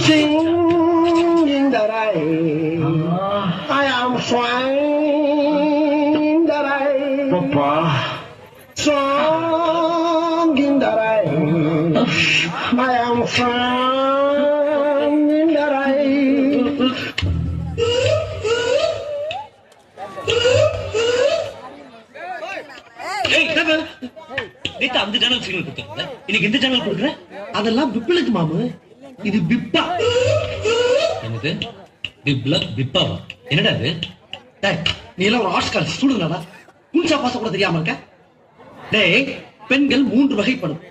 Singing that I am flying that Papa. singing that I am flying that நேத்து அந்த channel signal கொடுத்தா இன்னைக்கு இந்த சேனல் கொடுக்குற அதெல்லாம் பிப்ளுக்கு மாமு இது பிப்பா என்னது பிப்ல பிப்பாவா என்னடா இது டேய் நீ எல்லாம் ஒரு ஆர்ட்ஸ் காலேஜ் ஸ்டூடெண்டாடா புன்சா பாச கூட தெரியாம இருக்க டேய் பெண்கள் 3 வகைப்படும்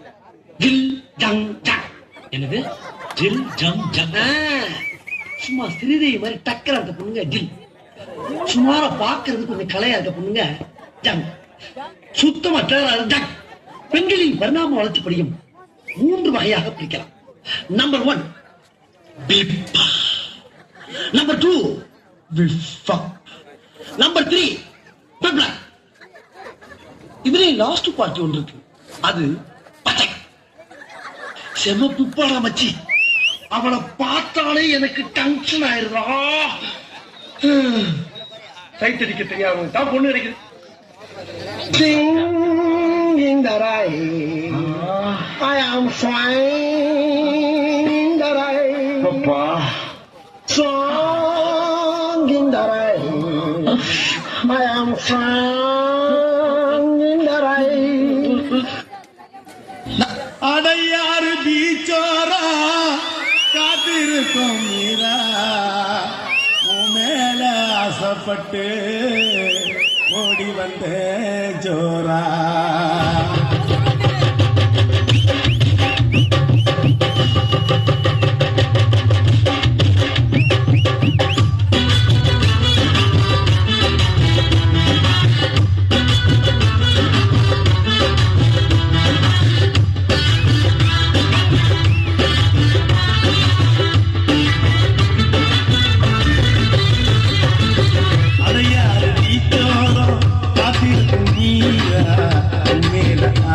ஜில் ஜங் ஜங் என்னது ஜில் ஜங் ஜங் சும்மா ஸ்ரீதேவி மாதிரி டக்கரா இருக்க பொண்ணுங்க ஜில் சுமாரா பாக்குறது கொஞ்சம் கலையா இருக்க பொண்ணுங்க ஜங் சுத்தமா ஜங் பெண்களின் பரிணாம வளர்ச்சிப்படியும் 3 வகையாக பிரிக்கலாம். நம்பர் 1 பிப்பா, நம்பர் 2 விஃபா, நம்பர் 3 பிப்ளா. இதுல லாஸ்ட் பார்ட்டி ஒன்று இருக்கு, அது பச்சை செம பிப்பாடா மச்சி. அவளை பார்த்தாலே எனக்கு டென்ஷன் ஆயிருதா. கைத்தடிக்க தெரியாம தான் பொண்ணு கிடைக்குது. Singing that I am flying that Papa. singing that I am flying that Adyar பீச்சோரா காத்திருக்கும் மீரா உன் மேல ஆசைப்பட்டு ஓடி வந்த ஜோரா.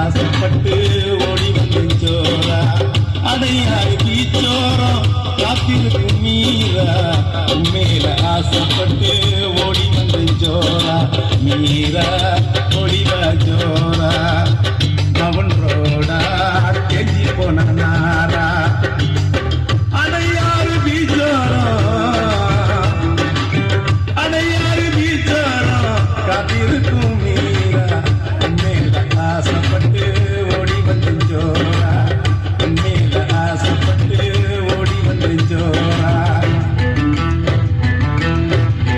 ஆசைப்பட்டு ஓடி வந்து ஜோரா. அடையாறு பீச்சோரம் காத்திருக்கு மீரா உண்மையில ஆசைப்பட்டு ஓடி வந்து ஜோரா. மீரா